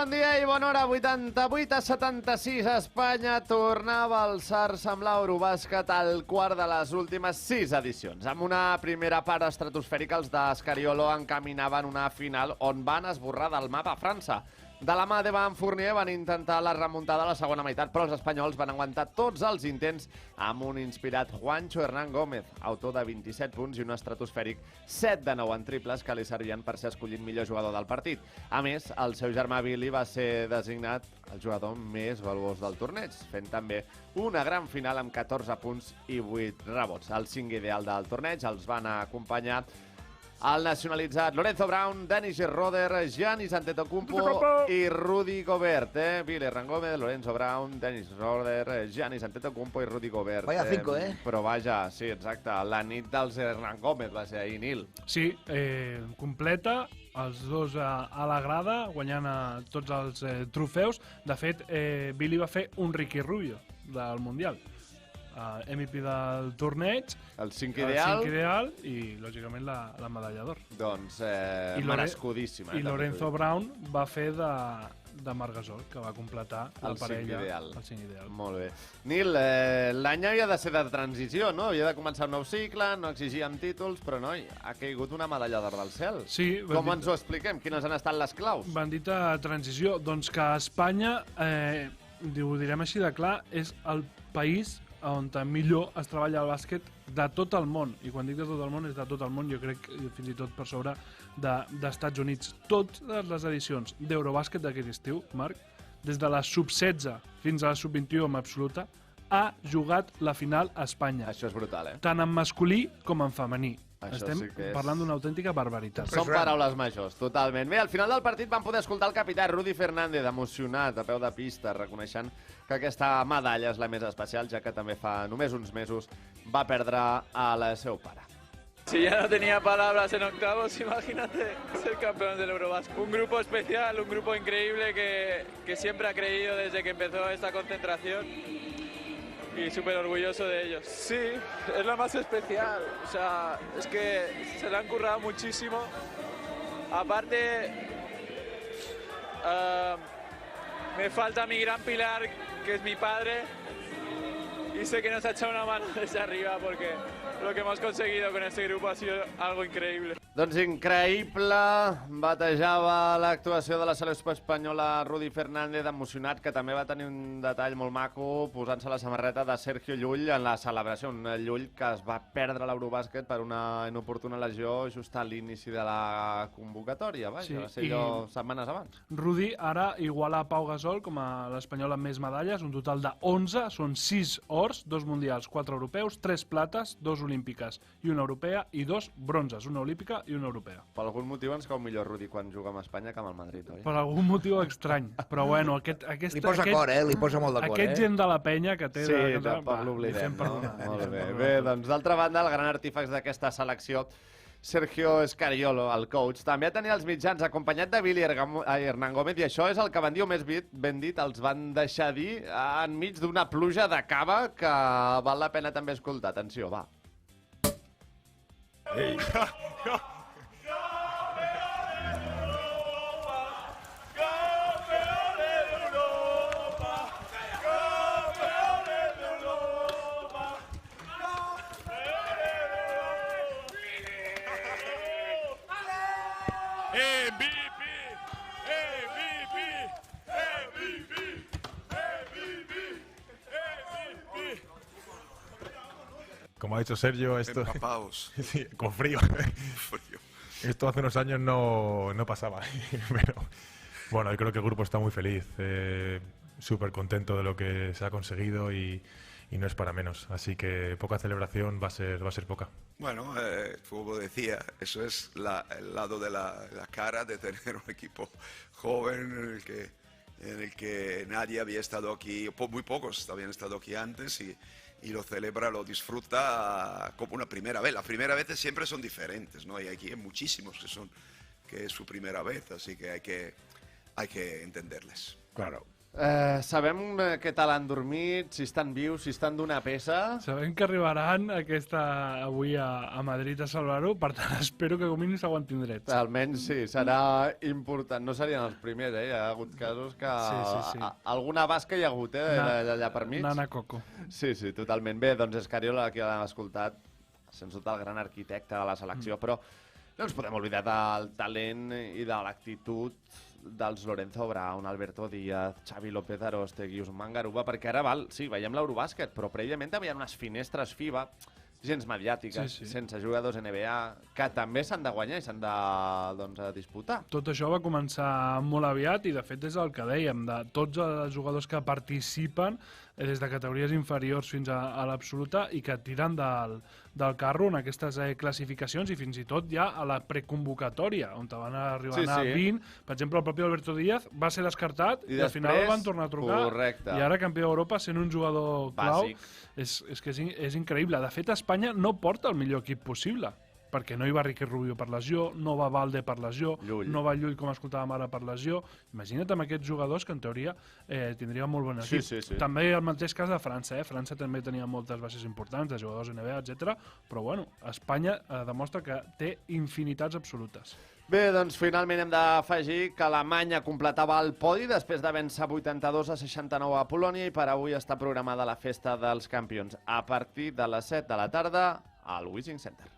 bon dia i bona hora. 88-76 a Espanya tornava a alçar-se amb l'Eurobàsquet al quart de les últimes 6 edicions. Amb una primera part estratosfèrica, els d'Escariolo encaminaven una final on van esborrar del mapa França. De la mà d'Evan Fournier van intentar la remuntada a la segona meitat, però els espanyols van aguantar tots els intents amb un inspirat Juancho Hernán Gómez, autor de 27 punts i un estratosfèric 7 de 9 en triples que li servien per ser escollit millor jugador del partit. A més, el seu germà Billy va ser designat el jugador més valuós del torneig, fent també una gran final amb 14 punts i 8 rebots. El 5 ideal del torneig els van acompanyar el nacionalitzat Lorenzo Brown, Dennis Schroeder, Giannis Antetokounmpo i Rudy Gobert. Billy Hernán Gómez, Lorenzo Brown, Dennis Schroeder, Giannis Antetokounmpo i Rudy Gobert. Vaya cinco, Però vaja, sí, exacte. La nit dels Hernán Gómez va ser ahir, Nil. Sí, completa, els dos a la grada, guanyant tots els trofeus. De fet, Billy va fer un Ricky Rubio del Mundial. MVP del torneig, el 5 ideal i, lògicament, la medalla d'or. Doncs merescudíssima. I Lorenzo Brown va fer de Marc Gasol, que va completar la parella. El 5 ideal. Molt bé. Nil, l'any havia de ser de transició, no? Havia de començar un nou cicle, no exigíem títols, però no, ha caigut una medalla d'or del cel. Sí. Com ens ho expliquem? Quines han estat les claus? Bendita transició. Doncs que Espanya, ho direm així de clar, és el país on millor es treballa el bàsquet de tot el món. I quan dic de tot el món, és de tot el món, jo crec fins i tot per sobre d'Estats Units. Totes les edicions d'Eurobàsquet d'aquest estiu, Marc, des de la sub-16 fins a la sub-21 en absoluta, ha jugat la final a Espanya. Això és brutal, Tant en masculí com en femení. Això Estem sí que és... parlant d'una autèntica barbaritat. Són paraules majors, totalment. Bé, al final del partit vam poder escoltar el capità Rudy Fernández, emocionat, a peu de pista, reconeixent que aquesta medalla és la més especial, ja que també fa només uns mesos va perdre al seu pare. Si ya no tenía palabras en octavos, imagínate ser campeón del Eurobasket. Un grupo especial, un grupo increíble que siempre ha creído desde que empezó esta concentración. Y súper orgulloso de ellos. Sí, es la más especial. O sea, es que se la han currado muchísimo. Aparte, me falta mi gran pilar, que es mi padre. Y sé que nos ha echado una mano desde arriba porque lo que hemos conseguido con este grupo ha sido algo increíble. Doncs increïble, batejava l'actuació de la selecció espanyola Rudy Fernández, emocionat, que també va tenir un detall molt maco posant-se la samarreta de Sergio Llull en la celebració, un Llull que es va perdre l'Eurobàsquet per una inoportuna lesió just a l'inici de la convocatòria, vaja, sí, va ser allò setmanes abans. Rudy ara iguala Pau Gasol com a l'espanyol amb més medalles, un total de 11, són 6 ors, 2 mundials, 4 europeus, 3 plates, 2 olímpiques i una europea i 2 bronzes, una olímpica i una europea. Per algun motiu ens cau millor Rudy quan juga amb Espanya que amb el Madrid, oi? Per algun motiu estrany, però bueno, li posa cor, li posa molt de cor. Aquest gent de la penya que té... Sí, tampoc l'oblidem, no? Molt bé. Bé, doncs d'altra banda, el gran artífex d'aquesta selecció, Sergio Scariolo, el coach, també tenia els mitjans acompanyat de Billy Hernán Gómez, i això és el que ben dit, els van deixar dir enmig d'una pluja de cava que val la pena també escoltar. Atenció, va. Ei. Como ha dicho Sergio, esto... Empapados. Sí, con frío. Esto hace unos años no pasaba. Pero bueno, yo creo que el grupo está muy feliz, súper contento de lo que se ha conseguido y no es para menos. Así que poca celebración va a ser poca. Bueno, como decía, eso es el lado de la cara de tener un equipo joven en el que nadie había estado aquí, muy pocos habían estado aquí antes y lo celebra, lo disfruta como una primera vez. Las primeras veces siempre son diferentes, ¿no? Y aquí hay muchísimos que es su primera vez, así que hay que entenderles. Claro. Sabem què tal han dormit, si estan vius, si estan d'una peça. Sabem que arribaran avui a Madrid a salvar-ho, per tant espero que com mínim s'aguantin drets. Almenys sí, serà important. No serien els primers, Hi ha hagut casos que... Sí. Alguna basca hi ha hagut, d'allà per mig. Nana Coco. Sí, totalment. Bé, doncs Escariolo, aquí l'hem escoltat, sens dubte el gran arquitecte de la selecció, però no ens podem oblidar del talent i de l'actitud dels Lorenzo Brown, Alberto Díaz, Xavi López Arostegui, Usman Garuba, perquè ara veiem l'Eurobàsquet, però prèviament també hi ha unes finestres FIBA gens mediàtiques, sense jugadors NBA, que també s'han de guanyar i s'han de disputar. Tot això va començar molt aviat i, de fet, és el que dèiem, de tots els jugadors que participen des de categories inferiors fins a l'absoluta i que tiren del carro en aquestes classificacions i fins i tot ja a la preconvocatòria, on van arribar a 20. Per exemple, el propi Alberto Díaz va ser descartat i al final el van tornar a trucar. Correcte. I ara campió d'Europa sent un jugador clau. És que és increïble. De fet, Espanya no porta el millor equip possible, perquè no hi va Ricky Rubio per lesió, no va Valde per lesió, no va Llull, com escoltàvem ara, per lesió. Imagina't amb aquests jugadors que en teoria tindria molt bon equip. Sí. També el mateix cas de França, França també tenia moltes bases importants, de jugadors NBA, etc. Però bueno, Espanya demostra que té infinitats absolutes. Bé, doncs finalment hem d'afegir que Alemanya completava el podi després de vèncer 82-69 a Polònia i per avui està programada la festa dels campions a partir de les 7 de la tarda al Wishing Center.